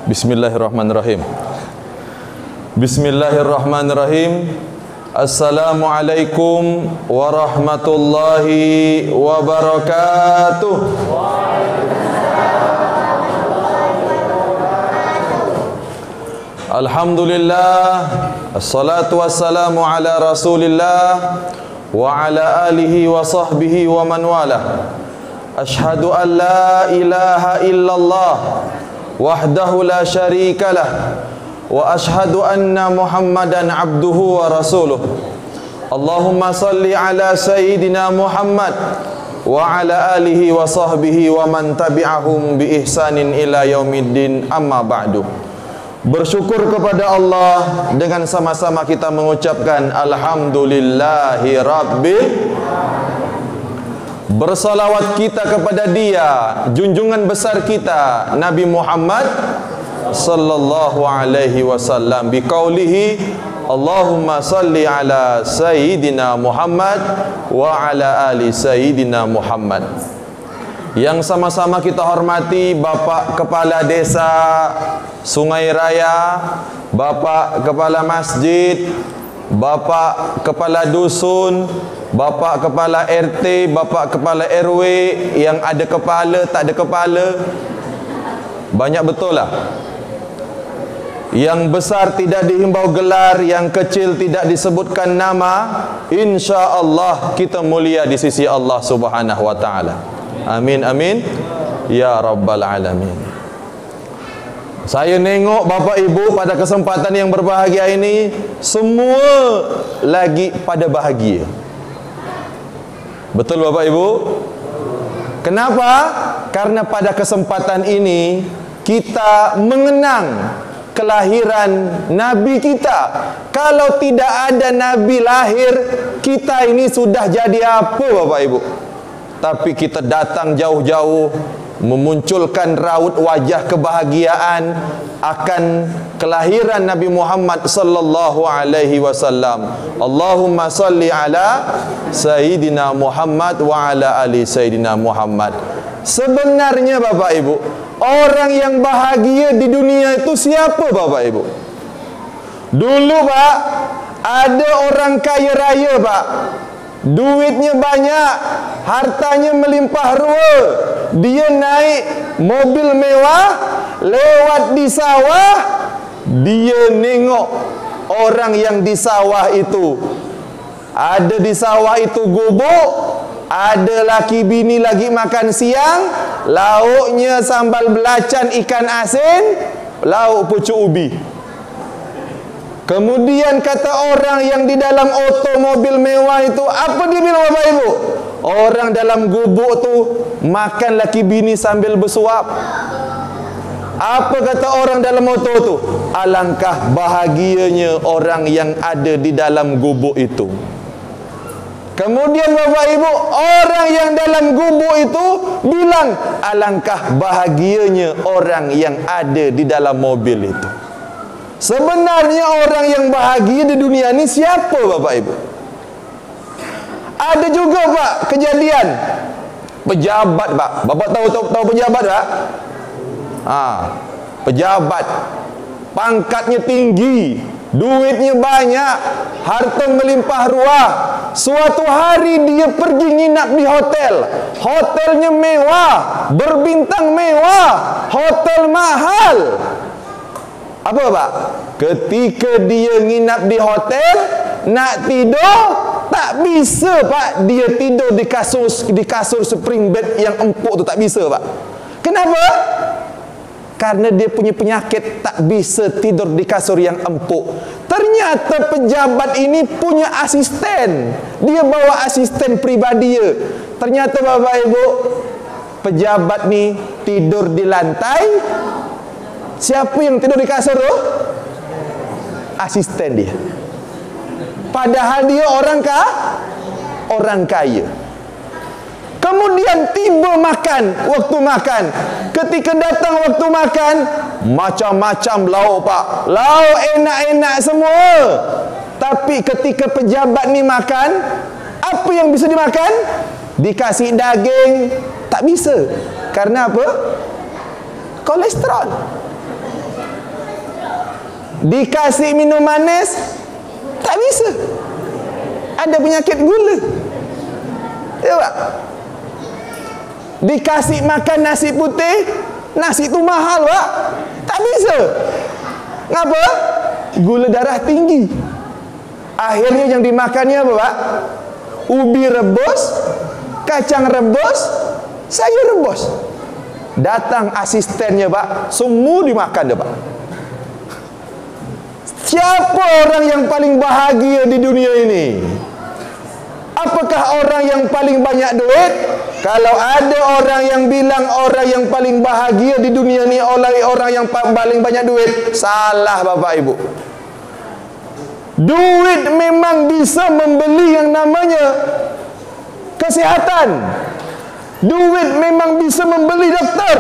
Bismillahirrahmanirrahim. Bismillahirrahmanirrahim. Assalamualaikum warahmatullahi wabarakatuh. Alhamdulillah, assalatu wassalamu ala Rasulillah wa ala alihi wa sahbihi wa man wala. Ashhadu an la ilaha illallah wahdahu la syarika lah wa ashhadu anna Muhammadan abduhu wa rasuluh. Allahumma salli ala sayyidina Muhammad wa ala alihi wa sahbihi wa man tabi'ahum bi ihsanin ila yaumiddin, amma ba'du. Bersyukur kepada Allah dengan sama-sama kita mengucapkan alhamdulillahi rabbil. Bersalawat kita kepada Dia, junjungan besar kita Nabi Muhammad sallallahu alaihi wasallam, biqaulihi Allahumma salli ala sayyidina Muhammad wa ala ali sayyidina Muhammad. Yang sama-sama kita hormati Bapak Kepala Desa Sungai Raya, Bapak Kepala Masjid, Bapak Kepala Dusun, Bapak Kepala RT, Bapak Kepala RW, yang ada kepala, tak ada kepala, banyak betul lah. Yang besar tidak dihimbau gelar, yang kecil tidak disebutkan nama. Insya Allah kita mulia di sisi Allah Subhanahu wa ta'ala. Amin, amin ya rabbal alamin. Saya nengok Bapak Ibu pada kesempatan yang berbahagia ini, semua lagi pada bahagia. Betul Bapak Ibu? Kenapa? Karena pada kesempatan ini kita mengenang kelahiran Nabi kita. Kalau tidak ada Nabi lahir, kita ini sudah jadi apa Bapak Ibu? Tapi kita datang jauh-jauh memunculkan raut wajah kebahagiaan akan kelahiran Nabi Muhammad sallallahu alaihi wasallam. Allahumma salli ala sayyidina Muhammad wa ala ali sayyidina Muhammad. Sebenarnya Bapak Ibu, orang yang bahagia di dunia itu siapa Bapak Ibu? Dulu Pak, ada orang kaya raya Pak, duitnya banyak, hartanya melimpah ruah. Dia naik mobil mewah, lewat di sawah, dia nengok orang yang di sawah itu. Ada di sawah itu gubuk, ada laki bini lagi makan siang, lauknya sambal belacan ikan asin, lauk pucuk ubi. Kemudian kata orang yang di dalam otomobil mewah itu, apa dia bilang Bapak Ibu? Orang dalam gubuk tu makan laki bini sambil bersuap. Apa kata orang dalam motor tu? Alangkah bahagianya orang yang ada di dalam gubuk itu. Kemudian Bapak Ibu, orang yang dalam gubuk itu bilang, alangkah bahagianya orang yang ada di dalam mobil itu. Sebenarnya orang yang bahagia di dunia ini siapa Bapak Ibu? Ada juga Pak kejadian pejabat Pak. Bapak tahu pejabat Pak? Pejabat, pangkatnya tinggi, duitnya banyak, harta melimpah ruah. Suatu hari dia pergi nginap di hotel. Hotelnya mewah, berbintang mewah, hotel mahal. Apa Pak? Ketika dia nginap di hotel, nak tidur tak bisa Pak. Dia tidur di kasur spring bed yang empuk tu, tak bisa Pak. Kenapa? Karena dia punya penyakit, tak bisa tidur di kasur yang empuk. Ternyata pejabat ini punya asisten. Dia bawa asisten pribadi dia. Ternyata Bapak Ibu, pejabat ni tidur di lantai. Siapa yang tidur di kasur tu? Asisten dia. Padahal dia orang kaya. Kemudian tiba makan, waktu makan. Ketika datang waktu makan, macam-macam lauk Pak. Lauk enak-enak semua. Tapi ketika pejabat ni makan, apa yang bisa dimakan? Dikasih daging, tak bisa. Karena apa? Kolesterol. Dikasih minum manis, tak bisa. Ada penyakit gula. Ya Pak. Dikasih makan nasi putih, nasi tu mahal Pak. Tak bisa. Ngapa? Gula darah tinggi. Akhirnya yang dimakannya apa Pak? Ubi rebus, kacang rebus, sayur rebus. Datang asistennya Pak, semua dimakan dah Pak. Siapa orang yang paling bahagia di dunia ini? Apakah orang yang paling banyak duit? Kalau ada orang yang bilang orang yang paling bahagia di dunia ini oleh orang yang paling banyak duit, salah Bapak Ibu. Duit memang bisa membeli yang namanya kesihatan. Duit memang bisa membeli doktor.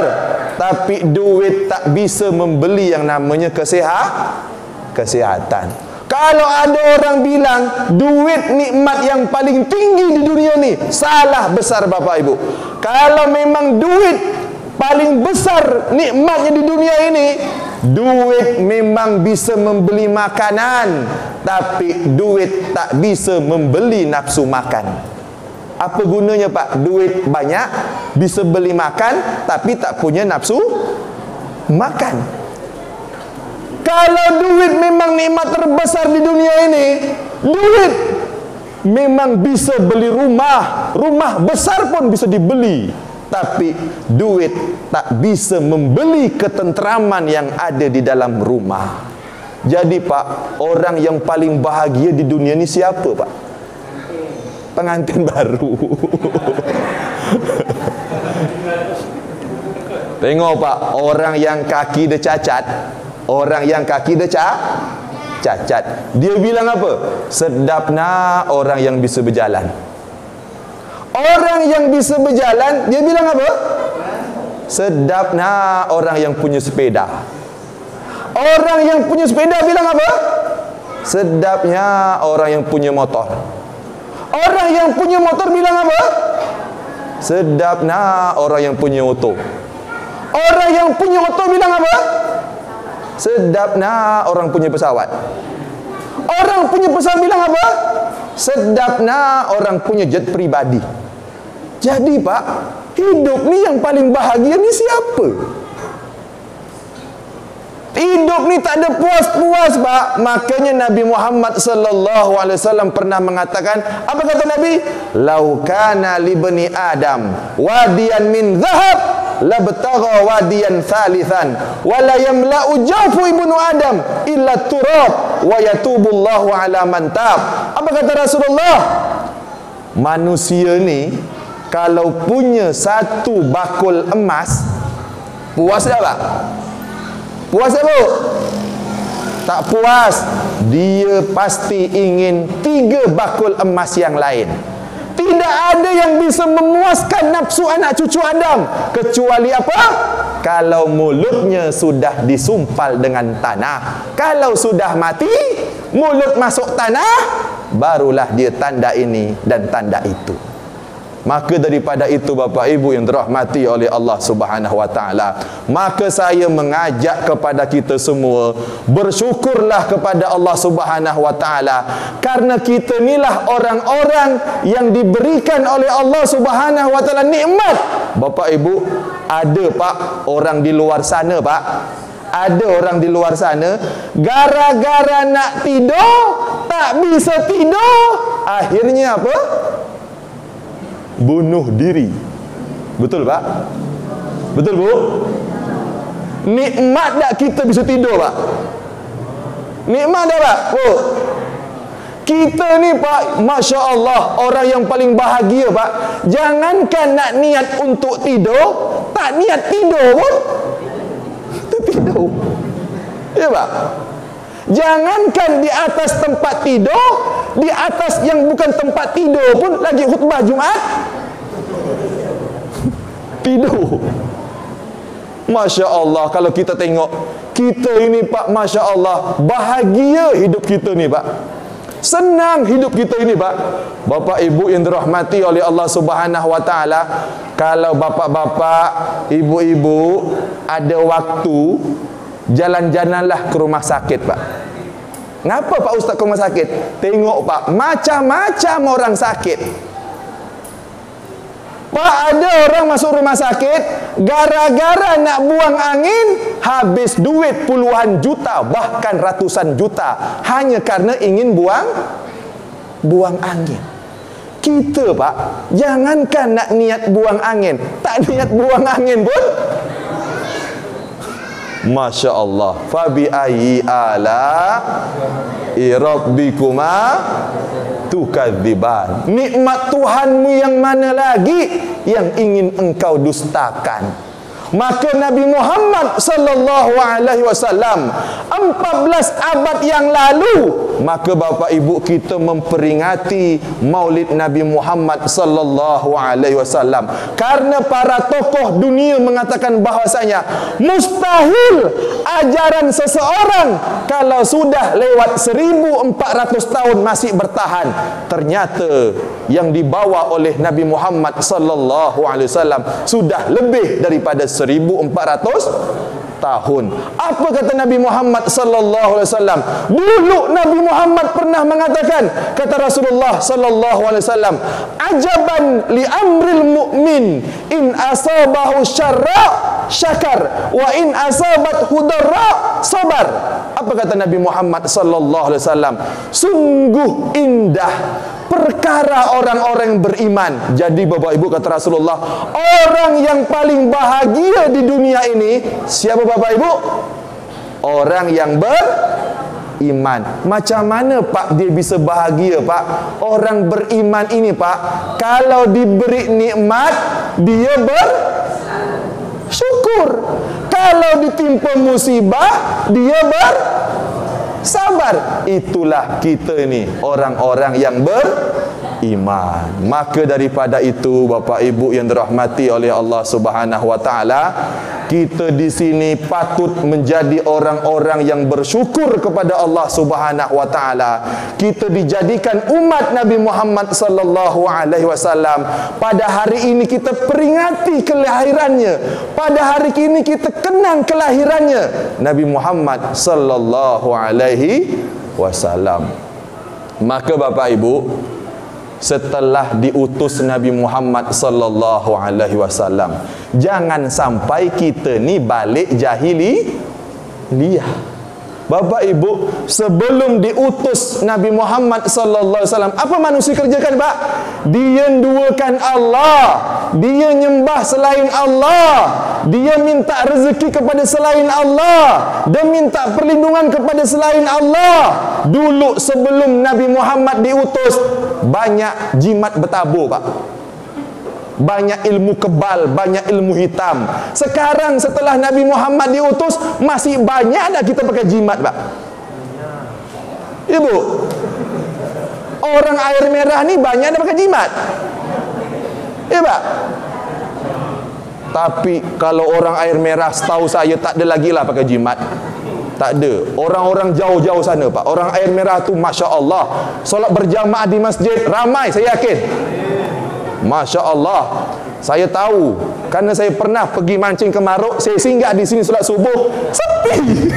Tapi duit tak bisa membeli yang namanya kesehatan. Kalau ada orang bilang duit nikmat yang paling tinggi di dunia ni, salah besar Bapak Ibu. Kalau memang duit paling besar nikmatnya di dunia ini, duit memang bisa membeli makanan, tapi duit tak bisa membeli nafsu makan. Apa gunanya Pak? Duit banyak, bisa beli makan, tapi tak punya nafsu makan. Kalau duit memang nikmat terbesar di dunia ini, duit memang bisa beli rumah, rumah besar pun bisa dibeli, tapi duit tak bisa membeli ketentraman yang ada di dalam rumah. Jadi Pak, orang yang paling bahagia di dunia ini siapa Pak? Pengantin baru. Tengok Pak, orang yang kaki dia cacat, orang yang kaki dia cacat, dia bilang apa? Sedapnya orang yang bisa berjalan. Orang yang bisa berjalan, dia bilang apa? Sedapnya orang yang punya sepeda. Orang yang punya sepeda bilang apa? Sedapnya orang yang punya motor. Orang yang punya motor bilang apa? Sedapnya orang yang punya motor. Orang yang punya motor bilang apa? Sedapnya orang punya pesawat. Orang punya pesawat bilang apa? Sedapnya orang punya jet pribadi. Jadi Pak, hidup ni yang paling bahagia ni siapa? Hidup ni tak ada puas-puas Pak. Makanya Nabi Muhammad sallallahu alaihi wasallam pernah mengatakan, apa kata Nabi? Lau kana li bani Adam wadiyan min zahab labtagha wadiyan thalithan wa la yamla'u jawfu ibnu Adam illa turab wa yatubullahu ala man tab. Apa kata Rasulullah? Manusia ni kalau punya satu bakul emas, puas dah Pak? Puas tak Bu? Tak puas. Dia pasti ingin 3 bakul emas yang lain. Tidak ada yang bisa memuaskan nafsu anak cucu Adam kecuali apa? Kalau mulutnya sudah disumpal dengan tanah. Kalau sudah mati, mulut masuk tanah, barulah dia tanda ini dan tanda itu. Maka daripada itu Bapak Ibu yang dirahmati oleh Allah Subhanahu wa taala, maka saya mengajak kepada kita semua, bersyukurlah kepada Allah Subhanahu wa taala, karena kita inilah orang-orang yang diberikan oleh Allah Subhanahu wa taala nikmat. Bapak Ibu, ada Pak orang di luar sana Pak, ada orang di luar sana gara-gara nak tidur tak bisa tidur, akhirnya apa? Bunuh diri. Betul Pak? Betul Bu? Nikmat tak kita bisa tidur Pak? Nikmat tak Pak? Bu, kita ni Pak, Masya Allah, orang yang paling bahagia Pak. Jangankan nak niat untuk tidur, tak niat tidur pun tertidur. Ya Pak? Jangankan di atas tempat tidur, di atas yang bukan tempat tidur pun lagi khutbah Jumaat tidur. Masya Allah, kalau kita tengok kita ini Pak, Masya Allah, bahagia hidup kita ni Pak, senang hidup kita ini Pak. Bapak Ibu yang dirahmati oleh Allah Subhanahu Wa Taala, kalau bapak-bapak, ibu-ibu ada waktu, jalan-jalanlah ke rumah sakit Pak. Kenapa Pak Ustaz ke rumah sakit? Tengok Pak, macam-macam orang sakit Pak. Ada orang masuk rumah sakit gara-gara nak buang angin, habis duit puluhan juta, bahkan ratusan juta, hanya karena ingin buang angin. Kita Pak, jangankan nak niat buang angin, tak niat buang angin pun, Masya Allah. Fabi ayyi ala rabbikuma tukadziban. Nikmat Tuhanmu yang mana lagi yang ingin engkau dustakan? Maka Nabi Muhammad sallallahu alaihi wasallam 14 abad yang lalu, maka Bapak Ibu kita memperingati Maulid Nabi Muhammad sallallahu alaihi wasallam, karena para tokoh dunia mengatakan bahwasanya mustahil ajaran seseorang kalau sudah lewat 1400 tahun masih bertahan. Ternyata yang dibawa oleh Nabi Muhammad sallallahu alaihi wasallam sudah lebih daripada 1400 tahun. Apa kata Nabi Muhammad sallallahu alaihi wasallam? Dulu Nabi Muhammad pernah mengatakan, kata Rasulullah sallallahu alaihi wasallam, ajaban li amril mu'min in asabahu syarra syakar wa in asabat hudarra sabar. Apa kata Nabi Muhammad sallallahu alaihi wasallam? Sungguh indah perkara orang-orang beriman. Jadi Bapak Ibu, kata Rasulullah, orang yang paling bahagia di dunia ini siapa Bapak Ibu? Orang yang beriman. Macam mana Pak dia bisa bahagia Pak? Orang beriman ini Pak, kalau diberi nikmat dia bersyukur, kalau ditimpa musibah dia bersabar. Itulah kita ni, orang-orang yang beriman. Maka daripada itu Bapak Ibu yang dirahmati oleh Allah Subhanahu Wa Taala, kita di sini patut menjadi orang-orang yang bersyukur kepada Allah Subhanahu Wa Taala. Kita dijadikan umat Nabi Muhammad sallallahu alaihi wasallam. Pada hari ini kita peringati kelahirannya. Pada hari ini kita kenang kelahirannya, Nabi Muhammad sallallahu alaihi wasallam. Maka Bapak Ibu, setelah diutus Nabi Muhammad sallallahu alaihi wasallam, jangan sampai kita ni balik jahiliyah. Bapak Ibu, sebelum diutus Nabi Muhammad sallallahu alaihi wasallam, apa manusia kerjakan Pak? Dia duakan Allah, dia nyembah selain Allah, dia minta rezeki kepada selain Allah, dia minta perlindungan kepada selain Allah. Dulu sebelum Nabi Muhammad diutus, banyak jimat bertabur Pak, banyak ilmu kebal, banyak ilmu hitam. Sekarang setelah Nabi Muhammad diutus, masih banyak dah kita pakai jimat Pak. Ibu, orang air merah ni banyak dah pakai jimat, ya Pak. Tapi kalau orang air merah, setahu saya tak ada lagi lah pakai jimat. Tak ada. Orang-orang jauh-jauh sana Pak, orang air merah tu Masya Allah, solat berjamaah di masjid ramai, saya yakin. Masya Allah, saya tahu, karena saya pernah pergi mancing ke Marok, saya singgah di sini solat subuh, sepi.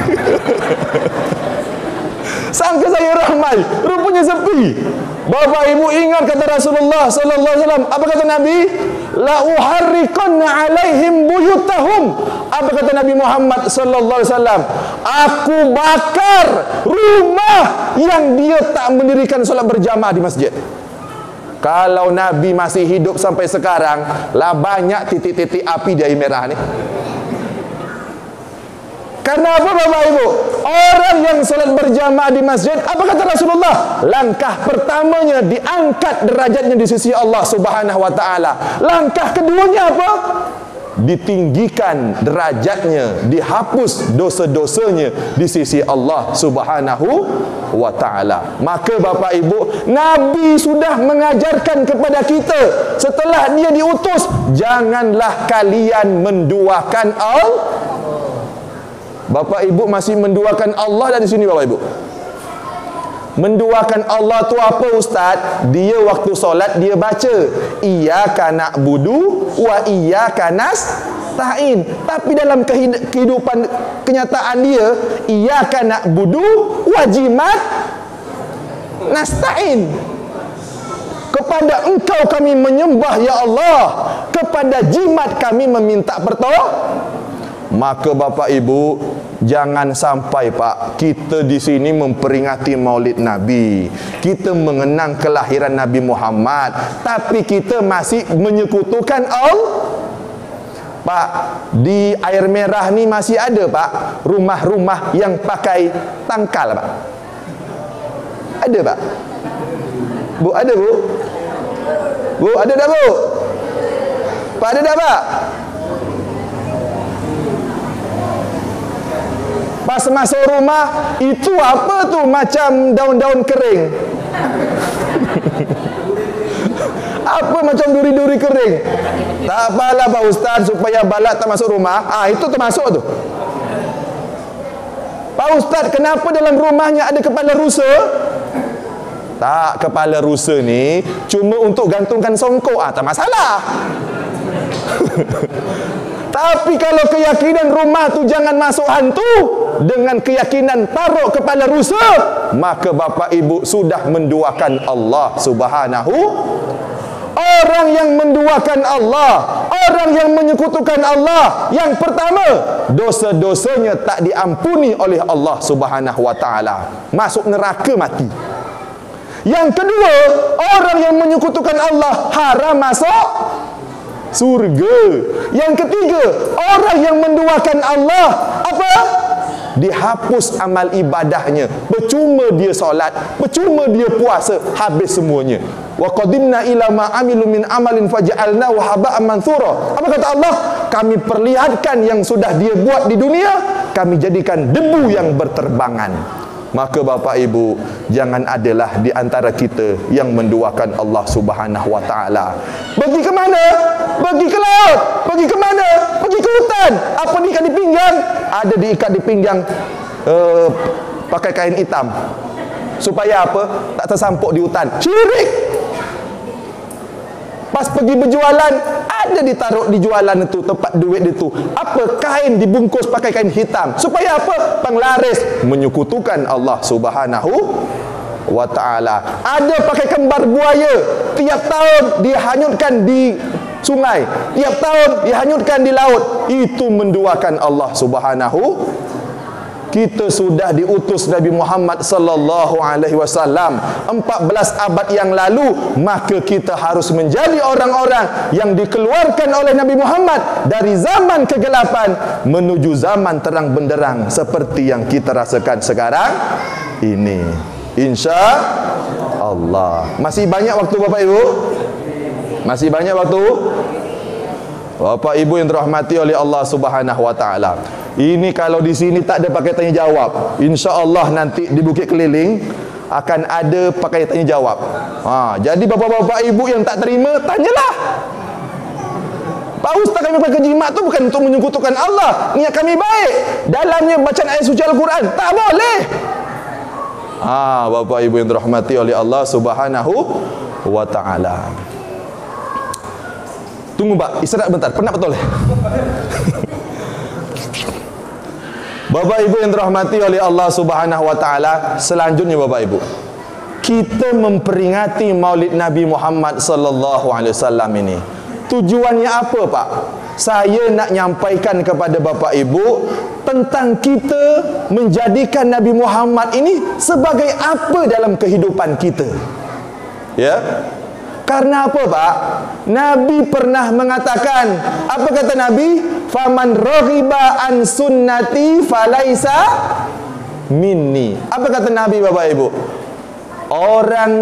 Sangka saya ramai, rupanya sepi. Bapak Ibu ingat kata Rasulullah sallallahu alaihi wasallam, apa kata Nabi? La uharriqanna alaihim buyutahum. Apa kata Nabi Muhammad sallallahu alaihi wasallam? Aku bakar rumah yang dia tak mendirikan solat berjamaah di masjid. Kalau Nabi masih hidup sampai sekarang, lah banyak titik-titik api di air merah ni. Karena apa Bapak Ibu? Orang yang solat berjamaah di masjid, apa kata Rasulullah? Langkah pertamanya diangkat derajatnya di sisi Allah Subhanahu Wa Taala. Langkah keduanya apa? Ditinggikan derajatnya, dihapus dosa-dosanya di sisi Allah Subhanahu wa Ta'ala. Maka Bapak Ibu, Nabi sudah mengajarkan kepada kita setelah dia diutus, janganlah kalian menduakan Bapak Ibu masih menduakan Allah dari sini Bapak Ibu. Menduakan Allah tu apa Ustaz? Dia waktu solat dia baca iyyaka na'budu wa iyyaka nasta'in. Tapi dalam kehidupan kenyataan dia iyyaka na'budu wa jimat nasta'in. Kepada Engkau kami menyembah ya Allah, kepada jimat kami meminta pertolongan. Maka Bapak Ibu, jangan sampai Pak, kita di sini memperingati Maulid Nabi, kita mengenang kelahiran Nabi Muhammad, tapi kita masih menyekutukan Allah. Pak, di Air Merah ni masih ada Pak rumah-rumah yang pakai tangkal Pak. Ada Pak? Bu, ada Bu? Bu, ada tak Bu? Pak, ada tak Pak? Pas masuk rumah, itu apa tu macam daun-daun kering? Apa macam duri-duri kering? Tak apalah Pak Ustaz, supaya balak tak masuk rumah. Itu termasuk tu. Pak Ustaz, kenapa dalam rumahnya ada kepala rusa? Tak, kepala rusa ni cuma untuk gantungkan songkok. Tak masalah. Tapi kalau keyakinan rumah tu jangan masuk hantu dengan keyakinan taruh kepala rusa, maka Bapak Ibu sudah menduakan Allah Subhanahu. Orang yang menduakan Allah, orang yang menyekutukan Allah, yang pertama, dosa-dosanya tak diampuni oleh Allah Subhanahu wa taala, masuk neraka mati. Yang kedua, orang yang menyekutukan Allah haram masuk surga. Yang ketiga, orang yang menduakan Allah apa? Dihapus amal ibadahnya. Percuma dia solat, percuma dia puasa, habis semuanya. Wa qadimna ila ma amilu min amalin faj'alnahu haba'an manthura. Apa kata Allah? Kami perlihatkan yang sudah dia buat di dunia, kami jadikan debu yang berterbangan. Maka Bapak Ibu, jangan adalah di antara kita yang menduakan Allah Subhanahu wa taala. Pergi ke mana? Pergi ke laut. Pergi ke mana? Pergi ke hutan. Apa diikat di pinggang? Ada diikat di pinggang pakai kain hitam. Supaya apa? Tak tersampuk di hutan. Syirik. Pas pergi berjualan, ada ditaruh di jualan itu, tempat duit itu. Apa? Kain dibungkus pakai kain hitam. Supaya apa? Penglaris menyekutukan Allah Subhanahu wa ta'ala. Ada pakai kembar buaya. Tiap tahun dihanyutkan di sungai. Tiap tahun dihanyutkan di laut. Itu menduakan Allah Subhanahu. Kita sudah diutus Nabi Muhammad sallallahu alaihi wasallam 14 abad yang lalu, maka kita harus menjadi orang-orang yang dikeluarkan oleh Nabi Muhammad dari zaman kegelapan menuju zaman terang benderang seperti yang kita rasakan sekarang ini. Insya Allah. Masih banyak waktu Bapak Ibu? Masih banyak waktu? Bapak Ibu yang dirahmati oleh Allah Subhanahu wa taala. Ini kalau di sini tak ada pakai tanya jawab, insya-Allah nanti di Bukit Keliling akan ada pakai tanya jawab. Jadi bapak-bapak ibu yang tak terima, tanyalah. Pak Ustaz, kami pakai jimat tu bukan untuk menyekutukan Allah. Niat kami baik. Dalamnya bacaan ayat suci Al-Quran. Tak boleh. Bapak ibu yang dirahmati oleh Allah Subhanahu wa taala. Tunggu Pak, istirahat bentar. Penat betul. Bapak Ibu yang dirahmati oleh Allah Subhanahu wa taala, selanjutnya Bapak Ibu, kita memperingati Maulid Nabi Muhammad sallallahu alaihi wasallam ini. Tujuannya apa, Pak? Saya nak nyampaikan kepada Bapak Ibu tentang kita menjadikan Nabi Muhammad ini sebagai apa dalam kehidupan kita. Ya. Karena apa, Pak? Nabi pernah mengatakan, apa kata Nabi? Faman raghiba an sunnati falaisa minni. Apa kata Nabi, Bapak Ibu? Orang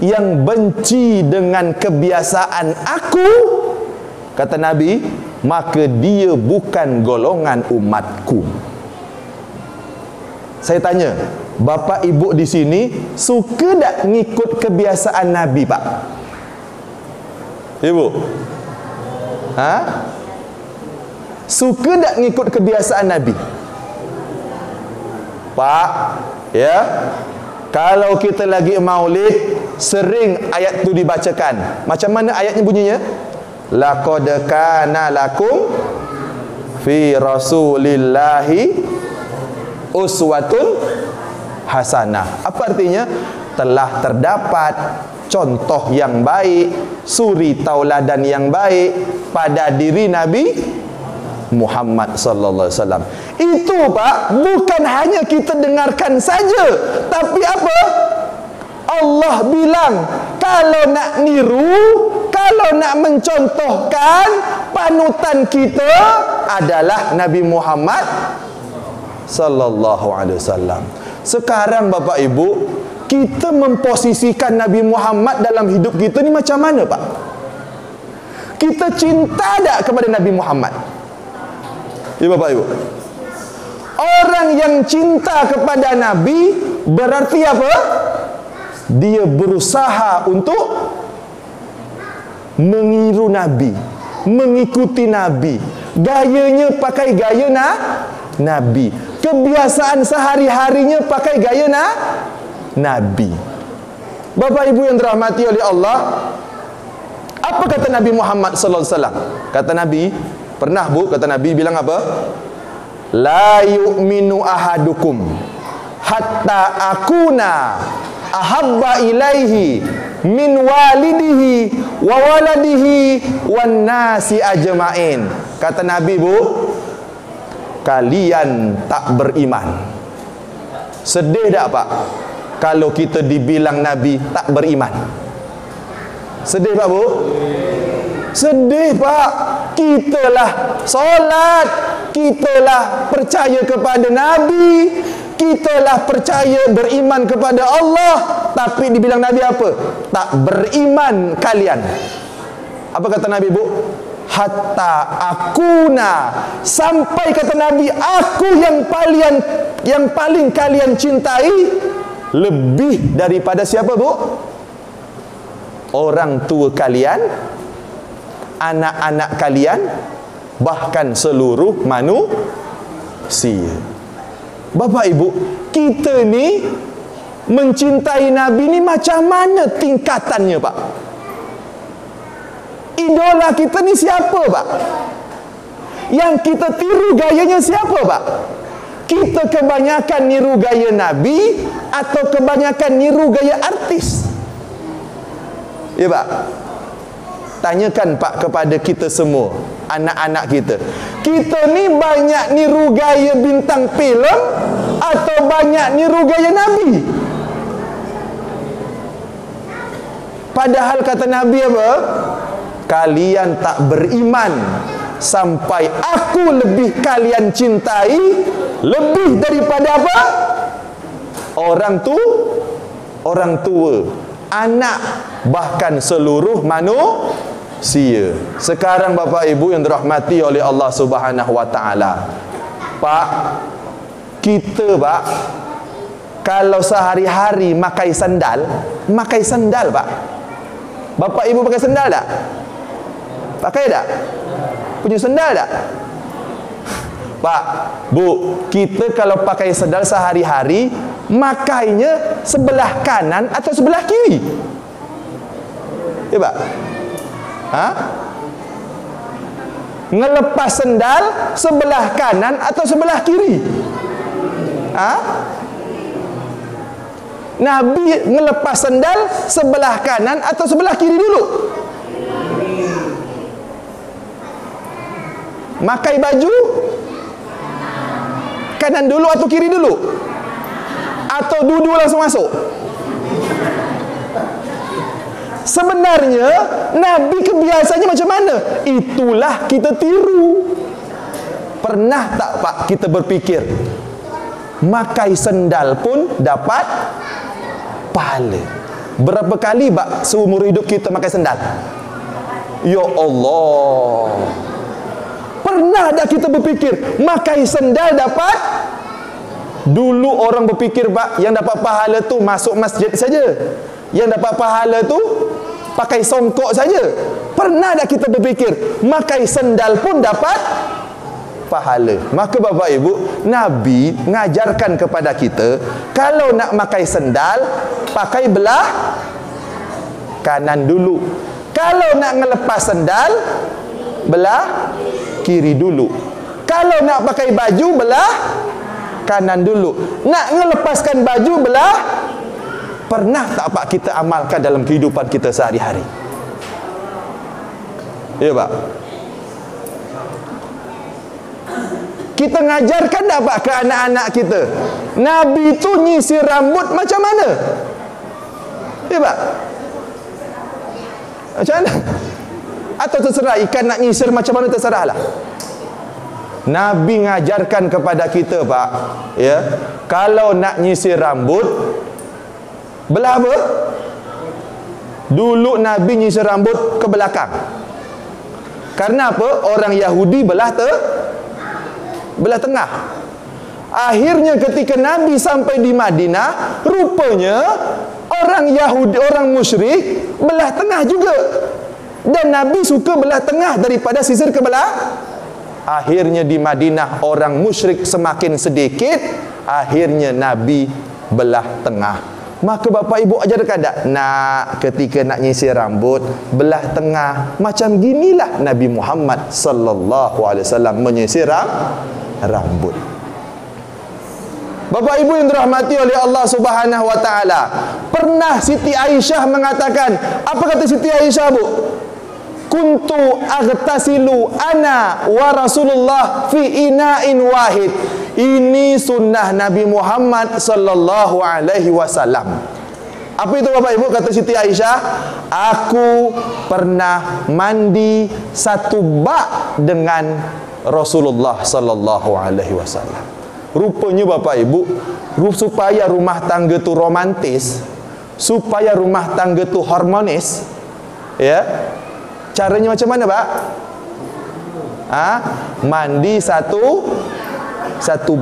yang benci dengan kebiasaan aku, kata Nabi, maka dia bukan golongan umatku. Saya tanya, Bapak Ibu di sini suka tak ngikut kebiasaan Nabi, Pak? Ibu? Suka tak ngikut kebiasaan Nabi? Pak, ya, kalau kita lagi maulid, sering ayat tu dibacakan. Macam mana ayatnya bunyinya? Laqad kana lakum fi rasulillahi uswatun hasanah. Apa artinya? Telah terdapat contoh yang baik, suri tauladan yang baik pada diri Nabi Muhammad sallallahu alaihi wasallam. Itu Pak, bukan hanya kita dengarkan saja, tapi apa? Allah bilang, kalau nak niru, kalau nak mencontohkan, panutan kita adalah Nabi Muhammad sallallahu alaihi wasallam. Sekarang Bapak Ibu, kita memposisikan Nabi Muhammad dalam hidup kita ni macam mana, Pak? Kita cinta tak kepada Nabi Muhammad? Ya Bapak Ibu. Orang yang cinta kepada Nabi berarti apa? Dia berusaha untuk meniru Nabi, mengikuti Nabi. Gayanya pakai gaya Nabi. Kebiasaan sehari-harinya pakai gaya Nabi. Bapak Ibu yang dirahmati oleh Allah, apa kata Nabi Muhammad sallallahu alaihi wasallam? Kata Nabi, pernah Bu, kata Nabi bilang apa? La yu'minu ahadukum hatta akuna ahabba ilaihi min walidihi wa waladihi wan nasi ajmain. Kata Nabi, Bu, kalian tak beriman. Sedih tak Pak kalau kita dibilang Nabi tak beriman? Sedih Pak Bu? Sedih Pak. Kitalah solat, kitalah percaya kepada Nabi, kitalah percaya beriman kepada Allah, tapi dibilang Nabi apa? Tak beriman kalian. Apa kata Nabi Bu? Hatta akuna, sampai kata Nabi, aku yang paling kalian cintai lebih daripada siapa Bu? Orang tua kalian, anak-anak kalian, bahkan seluruh manusia. Bapak Ibu, kita ni mencintai Nabi ni macam mana tingkatannya Pak? Idola kita ni siapa Pak? Yang kita tiru gayanya siapa Pak? Kita kebanyakan niru gaya Nabi atau kebanyakan niru gaya artis? Ya Pak? Tanyakan Pak kepada kita semua, anak-anak kita. Kita ni banyak niru gaya bintang filem atau banyak niru gaya Nabi? Padahal kata Nabi apa? Kalian tak beriman sampai aku lebih kalian cintai lebih daripada apa? Orang tua, anak, bahkan seluruh manusia. Sekarang Bapak Ibu yang dirahmati oleh Allah Subhanahu wa taala. Pak, kita Pak, kalau sehari-hari pakai sandal Pak. Bapak Ibu pakai sandal tak? Pakai tak? Punya sandal tak? Pak, Bu, kita kalau pakai sandal sehari-hari, makainya sebelah kanan atau sebelah kiri? Ya Pak? Ngelepas sandal sebelah kanan atau sebelah kiri? Nabi ngelepas sandal sebelah kanan atau sebelah kiri dulu? Makai baju kanan dulu atau kiri dulu? Atau dua-dua langsung masuk? Sebenarnya Nabi kebiasaannya macam mana? Itulah kita tiru. Pernah tak Pak kita berpikir, makai sendal pun dapat pahala? Berapa kali Pak seumur hidup kita makai sendal? Ya Allah, pernah tak kita berpikir makai sendal dapat? Dulu orang berpikir Pak, yang dapat pahala tu masuk masjid saja, yang dapat pahala tu pakai songkok saja. Pernah tak kita berpikir makai sendal pun dapat pahala. Maka Bapak Ibu, Nabi mengajarkan kepada kita, kalau nak pakai sendal, pakai belah kanan dulu. Kalau nak ngelepas sendal, belah kiri dulu. Kalau nak pakai baju, belah kanan dulu. Nak ngelepaskan baju, belah. Pernah tak Pak kita amalkan dalam kehidupan kita sehari-hari? Ya Pak. Kita ngajarkan tak Pak ke anak-anak kita? Nabi itu nyisir rambut macam mana? Ya Pak. Macam mana? Atau terserah ikan nak nyisir macam mana, terserahlah. Nabi ngajarkan kepada kita Pak, ya, kalau nak nyisir rambut, belah apa? Dulu Nabi nyisir rambut ke belakang. Karena apa? Orang Yahudi belah tengah. Akhirnya ketika Nabi sampai di Madinah, rupanya orang Yahudi, orang musyrik belah tengah juga. Dan Nabi suka belah tengah daripada sisir ke belah. Akhirnya di Madinah orang musyrik semakin sedikit, akhirnya Nabi belah tengah. Maka Bapak Ibu ajarkan tak? Ketika nak nyisir rambut, belah tengah. Macam ginilah Nabi Muhammad sallallahu alaihi wasallam menyisir rambut. Bapak Ibu yang dirahmati oleh Allah Subhanahu wa taala, pernah Siti Aisyah mengatakan, apa kata Siti Aisyah, Bu? Kuntu aghtasilu ana wa Rasulullah fi ina'in wahid. Ini sunnah Nabi Muhammad sallallahu alaihi wasallam. Apa itu Bapak Ibu? Kata Siti Aisyah, aku pernah mandi satu bak dengan Rasulullah sallallahu alaihi wasallam. Rupanya Bapak Ibu, supaya rumah tangga tu romantis, supaya rumah tangga tu harmonis, ya, caranya macam mana Pak? Mandi satu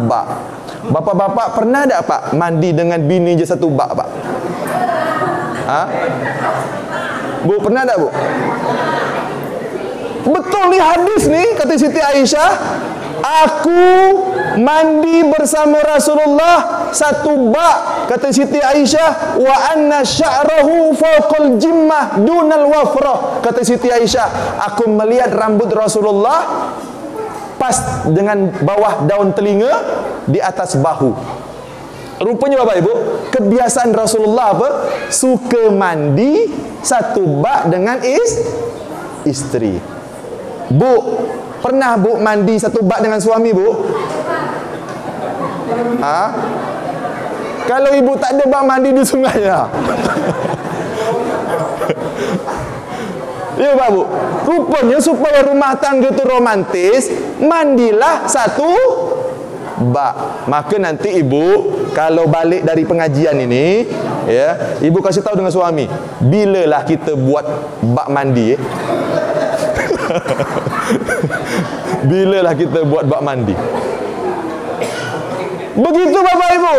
bak. Bapak-bapak pernah tak Pak mandi dengan bini je satu bak Pak? Bu, pernah tak Bu? Betul ni hadis ni, kata Siti Aisyah, aku mandi bersama Rasulullah satu bak, kata Siti Aisyah, wa anna sya'rahu fawqal jimmah dunal wafrah. Kata Siti Aisyah, aku melihat rambut Rasulullah pas dengan bawah daun telinga, di atas bahu. Rupanya Bapak Ibu, kebiasaan Rasulullah apa? Suka mandi satu bak dengan isteri. Bu, pernah Bu mandi satu bak dengan suami Bu? Kalau ibu tak ada bak mandi di sungai lah. Ya Pak Bu, rupanya supaya rumah tangga tu romantis, mandilah satu bak. Maka nanti ibu kalau balik dari pengajian ini, ya, ibu kasih tahu dengan suami, bilalah kita buat bak mandi, bilalah kita buat bak mandi. Begitu Bapak Ibu.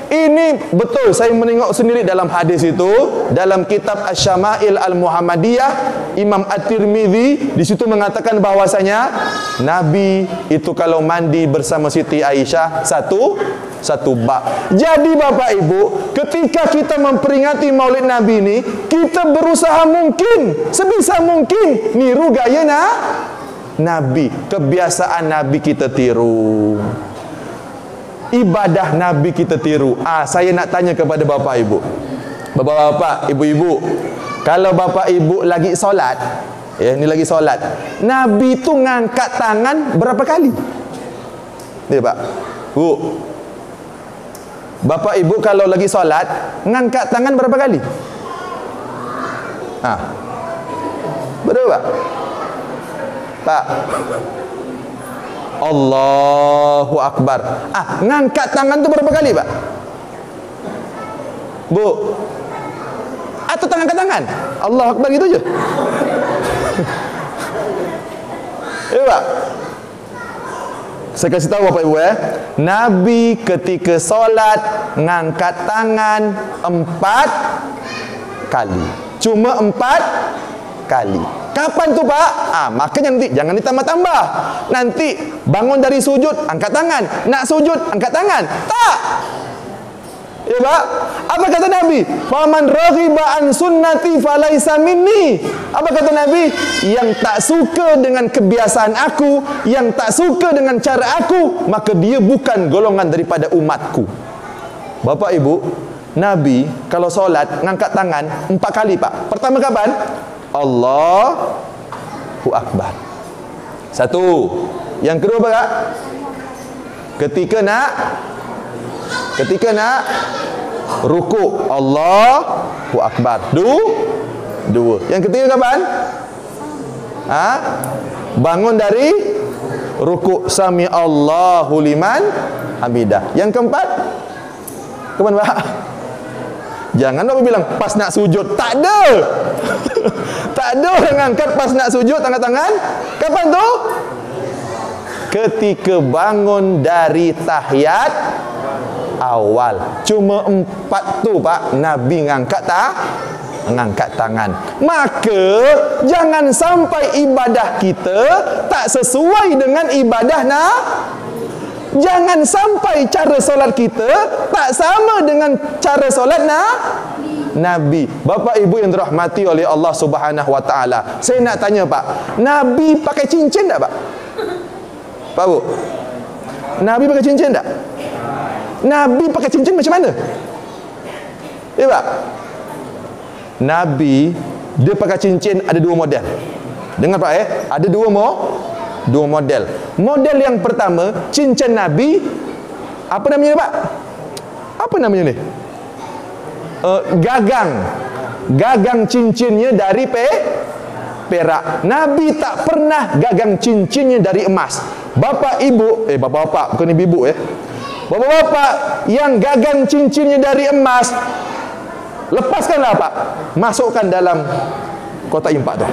Ini betul, saya menengok sendiri dalam hadis itu, dalam kitab Asy-Syama'il Al-Muhammadiyah, Imam At-Tirmidzi di situ mengatakan bahwasanya Nabi itu kalau mandi bersama Siti Aisyah satu bak. Jadi Bapak Ibu, ketika kita memperingati Maulid Nabi ini, kita berusaha mungkin, sebisa mungkin niru gaya Nabi, kebiasaan Nabi kita tiru, ibadah Nabi kita tiru. Saya nak tanya kepada Bapak Ibu, Bapak-bapak, Ibu-ibu, kalau Bapak Ibu lagi solat, ya, ni lagi solat, Nabi tu ngangkat tangan berapa kali? Ya Pak, Bu, Bapak Ibu kalau lagi solat, ngangkat tangan berapa kali? Betul Pak? Pak, Allahu Akbar. Ngangkat tangan tu berapa kali Pak? Bu, atau tangan ke tangan? Allahu Akbar gitu je. Ya Pak, saya kasih tahu Bapak Ibu, Nabi ketika solat ngangkat tangan 4 kali. Cuma 4 kali. Kapan tu Pak? Makanya nanti jangan ditambah-tambah. Nanti bangun dari sujud, angkat tangan. Nak sujud, angkat tangan. Tak. Ya Pak? Apa kata Nabi? Faman raghiba an sunnati falaisa minni. Apa kata Nabi? Yang tak suka dengan kebiasaan aku, yang tak suka dengan cara aku, maka dia bukan golongan daripada umatku. Bapak Ibu, Nabi kalau solat ngangkat tangan 4 kali Pak. Pertama kapan? Allahu Akbar. 1. Yang kedua Pak? Ketika nak rukuk, Allahu Akbar. 2. Yang ketiga kapan? Bangun dari rukuk, sami Allahu liman hamidah. Yang keempat kapan Pak? Jangan Bapak bilang pas nak sujud. Tak ada. Tak ada orang angkat pas nak sujud angkat tangan. Kapan tu? Ketika bangun dari tahiyat awal. Cuma 4 tu Pak Nabi ngangkat tangan. Maka jangan sampai ibadah kita tak sesuai dengan ibadah jangan sampai cara solat kita tak sama dengan cara solat Nabi. Bapak Ibu yang dirahmati oleh Allah Subhanahu wa taala, saya nak tanya Pak, Nabi pakai cincin tak Pak? Pak Bu, Nabi pakai cincin tak? Nabi pakai cincin macam mana? Ya Pak? Nabi dia pakai cincin ada 2 model. Dengar Pak ada 2 model. Model yang pertama, cincin Nabi apa namanya Pak? Apa namanya ni? Gagang cincinnya dari perak. Nabi tak pernah gagang cincinnya dari emas. Bapak Ibu, bapak-bapak bukan ibu-ibu bapak-bapak yang gagang cincinnya dari emas, lepaskanlah Pak, masukkan dalam kotak impak tu.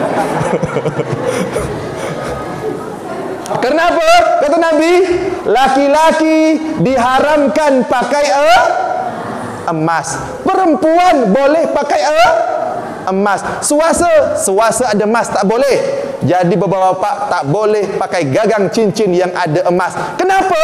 Kenapa? Kata Nabi, laki-laki diharamkan pakai emas, perempuan boleh pakai emas. Suasa ada emas tak boleh. Jadi bapak-bapak tak boleh pakai gagang cincin yang ada emas. Kenapa?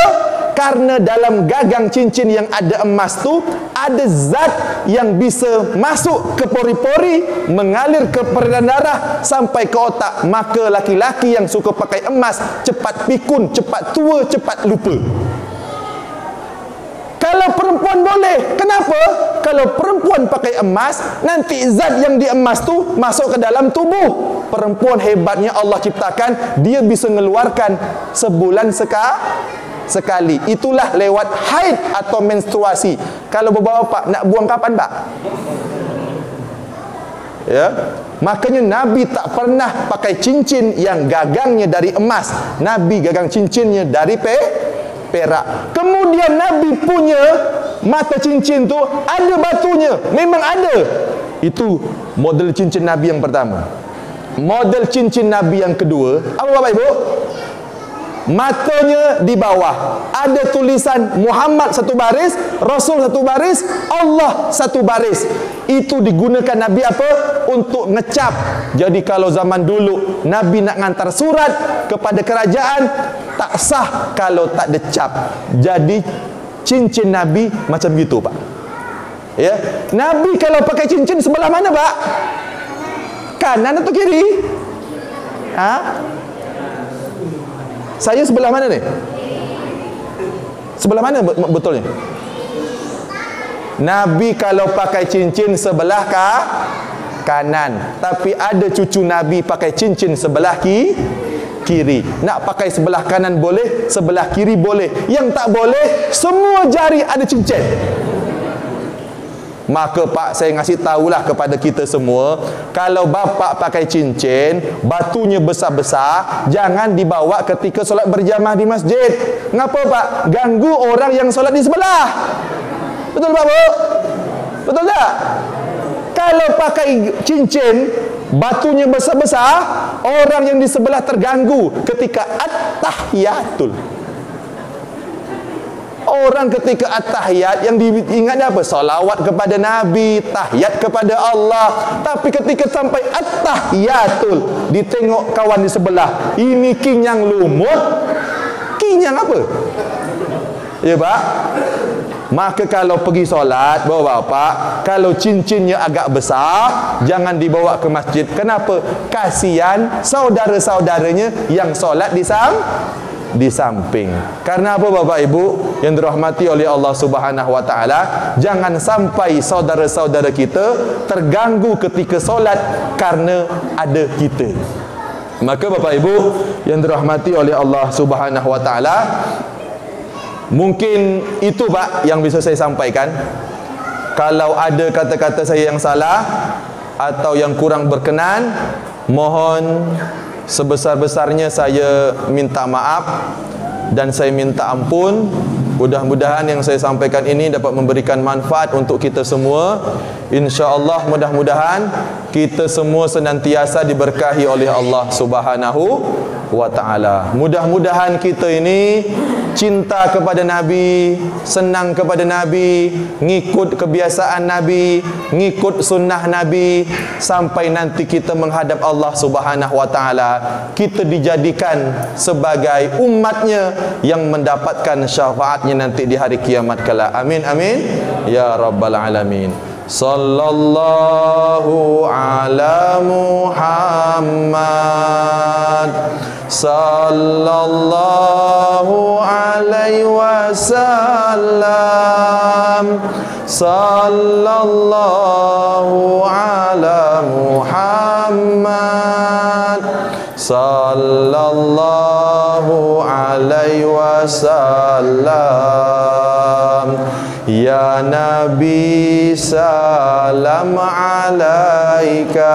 Karena dalam gagang cincin yang ada emas tu ada zat yang bisa masuk ke pori-pori, mengalir ke peredaran darah sampai ke otak. Maka laki-laki yang suka pakai emas cepat pikun, cepat tua, cepat lupa. Kalau perempuan boleh. Kenapa? Kalau perempuan pakai emas, nanti zat yang di emas tu masuk ke dalam tubuh. Perempuan hebatnya Allah ciptakan, dia bisa mengeluarkan sebulan sekali. Itulah lewat haid atau menstruasi. Kalau bapak-bapak nak buang kapan Pak? Ya. Makanya Nabi tak pernah pakai cincin yang gagangnya dari emas. Nabi gagang cincinnya dari perak. Kemudian Nabi punya mata cincin tu ada batunya. Memang ada. Itu model cincin Nabi yang pertama. Model cincin Nabi yang kedua, apa Bapak Ibu? Matanya di bawah ada tulisan Muhammad 1 baris, Rasul 1 baris, Allah 1 baris. Itu digunakan Nabi apa? Untuk ngecap. Jadi kalau zaman dulu Nabi nak ngantar surat kepada kerajaan, tak sah kalau tak ada cap. Jadi cincin Nabi macam gitu Pak. Ya, Nabi kalau pakai cincin sebelah mana Pak? Kanan atau kiri? Saya sebelah mana ni? Sebelah mana betulnya? Nabi kalau pakai cincin sebelah kanan. Tapi ada cucu Nabi pakai cincin sebelah kiri. Nak pakai sebelah kanan boleh, sebelah kiri boleh. Yang tak boleh, semua jari ada cincin. Maka Pak, saya ngasih tahulah kepada kita semua, kalau bapak pakai cincin, batunya besar-besar, jangan dibawa ketika solat berjamaah di masjid. Ngapa Pak? Ganggu orang yang solat di sebelah. Betul Pak Bu? Betul tak? Kalau pakai cincin, batunya besar-besar, orang yang di sebelah terganggu ketika at-tahiyatul. Orang ketika at-tahiyat yang diingat apa? Salawat kepada Nabi, tahiyat kepada Allah. Tapi ketika sampai at-tahiyatul, ditengok kawan di sebelah, ini kinyang lumut. Kinyang apa? Ya Pak. Maka kalau pergi solat, bapak-bapak, kalau cincinnya agak besar, jangan dibawa ke masjid. Kenapa? Kasihan saudara-saudaranya yang solat di samping. Karena apa Bapak Ibu yang dirahmati oleh Allah Subhanahu wa taala, jangan sampai saudara-saudara kita terganggu ketika solat karena ada kita. Maka Bapak Ibu yang dirahmati oleh Allah Subhanahu wa taala, mungkin itu Pak yang bisa saya sampaikan. Kalau ada kata-kata saya yang salah atau yang kurang berkenan, mohon sebesar-besarnya saya minta maaf dan saya minta ampun. Mudah-mudahan yang saya sampaikan ini dapat memberikan manfaat untuk kita semua. InsyaAllah mudah-mudahan kita semua senantiasa diberkahi oleh Allah Subhanahu wa ta'ala. Mudah-mudahan kita ini cinta kepada Nabi, senang kepada Nabi, ngikut kebiasaan Nabi, ngikut sunnah Nabi, sampai nanti kita menghadap Allah Subhanahu wa ta'ala, kita dijadikan sebagai umatnya yang mendapatkan syafaatnya nanti di hari kiamat kala. Amin amin ya rabbal alamin. Sallallahu ala Muhammad, sallallahu alaihi wasallam, sallallahu ala Muhammad, sallallahu alaihi wasallam. Ya Nabi salam alaika,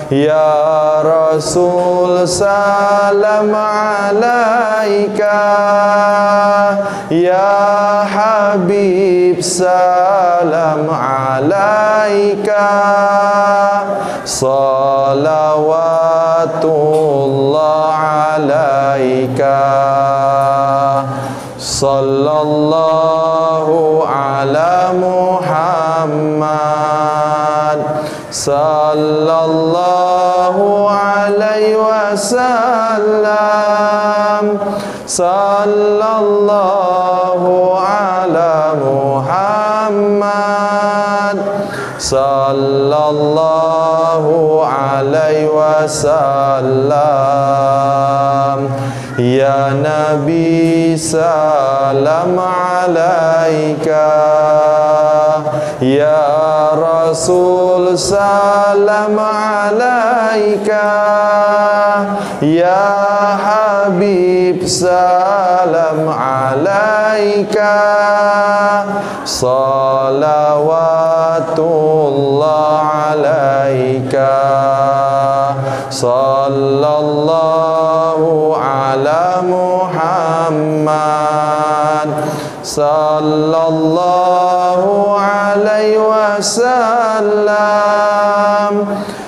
Ya Rasul salam alaika, Ya Habib salam alaika, salawatullah alaika, sallallahu ala Muhammad, sallallahu alaihi wasallam, sallallahu ala Muhammad, sallallahu alaihi wasallam. Ya Nabi salam alaika, Ya Rasul salam alaika, Ya Habib salam alaika, salawatullah alaika, sallallahu ala Muhammad, sallallahu alaihi wasallam,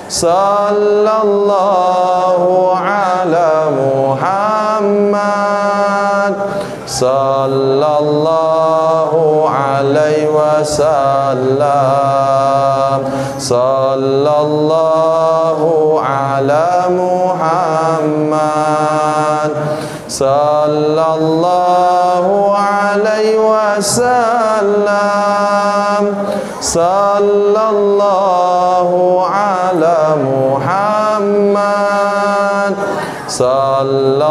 sallallahu ala Muhammad, sallallahu alaihi wasallam, sallallahu ala Muhammad, sallallahu alaihi wasallam, sallallahu ala Muhammad, sallallahu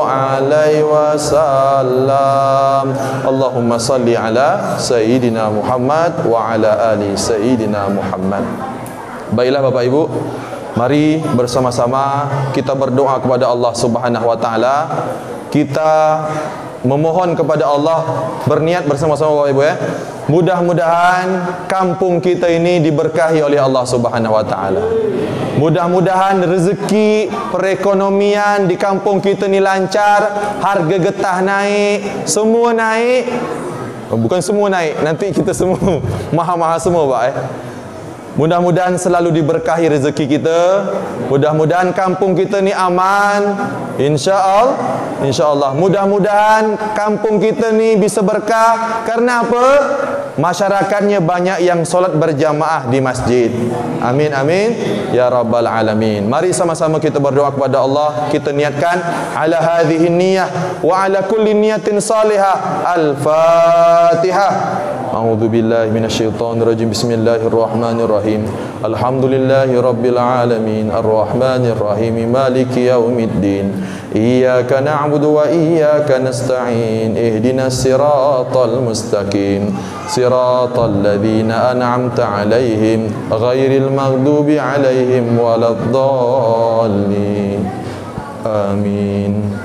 alaihi wasallam. Allahumma salli ala Sayyidina Muhammad wa ala ali Sayyidina Muhammad. Baiklah Bapak Ibu, mari bersama-sama kita berdoa kepada Allah Subhanahu wa taala. Kita memohon kepada Allah, berniat bersama-sama Bapak Ibu ya. Mudah-mudahan kampung kita ini diberkahi oleh Allah Subhanahu wa taala. Mudah-mudahan rezeki perekonomian di kampung kita ni lancar, harga getah naik, semua naik. Bukan semua naik, nanti kita semua mahal-mahal semua Pak Mudah-mudahan selalu diberkahi rezeki kita. Mudah-mudahan kampung kita ni aman. InsyaAllah. Mudah-mudahan kampung kita ni bisa berkah. Karena apa? Masyarakatnya banyak yang solat berjamaah di masjid. Amin, amin. Ya Rabbal Alamin. Mari sama-sama kita berdoa kepada Allah. Kita niatkan ala hadhihi niyah wa ala kulli niyatin salihah. Al-Fatihah. A'udzu billahi minasyaitonir rajim. Bismillahirrahmanirrahim. Alhamdulillahi rabbil alamin. Arrahmanir rahim. Maliki yaumiddin. Iyyaka na'budu wa iyyaka nasta'in. Ihdinas siratal mustaqim. Siratal ladzina an'amta 'alaihim ghairil maghdubi 'alaihim waladdallin. Amin.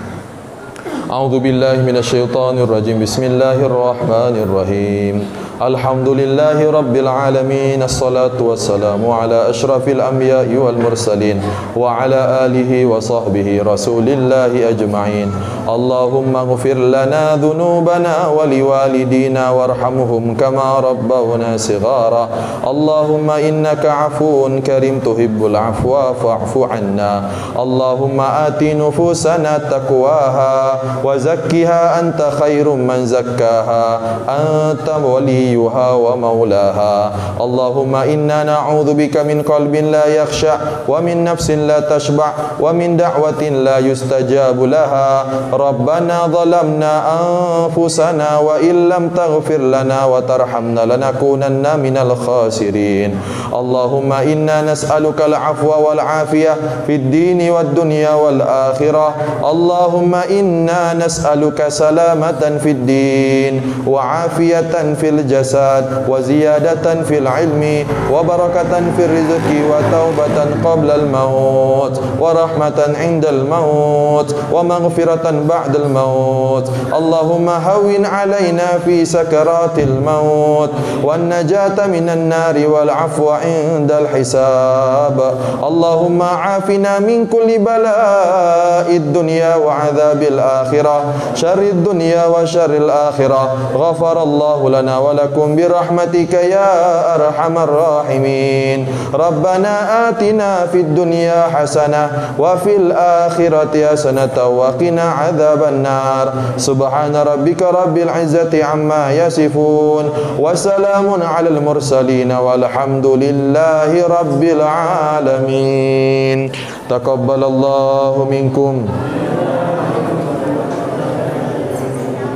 A'udzu billahi minasyaitonir rajim. Bismillahirrahmanirrahim. Alhamdulillahi rabbil alamin. Assalatu wassalamu ala asyrafil anbiya'i wal mursalin wa ala alihi wa sahbihi rasulillahi ajma'in. Allahumma ighfir lana dhunubana wa liwalidina warhamhum kama rabbawna shighara. Allahumma innaka afuwun karim tuhibbul afwa fa'fu anna. Allahumma ati nufusana taqwaha wa zakkiha anta khairum man zakkaha anta waliyuha wa maulaha. Allahumma inna na'udzu bika min qalbin la yakhsha wa min nafsin la tashba' wa min da'watin la yustajabu laha. Rabbana zalamna anfusana wa illam taghfir lana wa tarhamna lanakunanna minal khasirin. Allahumma inna nas'aluka al-'afwa wal 'afiyah fid dini wad dunya wal akhirah. Allahumma inna nas'aluka salamatan fid din wa 'afiyatan fil jasad wa ziyadatan fil ilmi wa barakatan fil rizqi wa taubatan qabla al maut wa rahmatan 'inda al maut wa maghfiratan ba'da al maut. Allahumma hawwin 'alaina fi sakaratil maut wan najata minan nari wal 'afwa 'inda al hisab. Allahumma 'afina min kulli bala'id dunya wa 'adzabil akhirah syarrid dunya wa syarril akhirah. Ghafarallahu lana wa lakum bi rahmatika ya arhamar rahimin. Rabbana atina fid dunya hasanah wa fil akhirati hasanah wa qina adzaban nar. Subhana rabbika rabbil izzati amma yasifun wa salamun alal mursalin walhamdulillahi rabbil alamin. Taqabbalallahu minkum.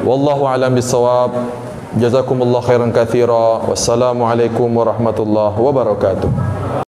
Wallahu a'lam bissawab. Jazakumullah khairan katsira. Wassalamu alaikum warahmatullahi wabarakatuh.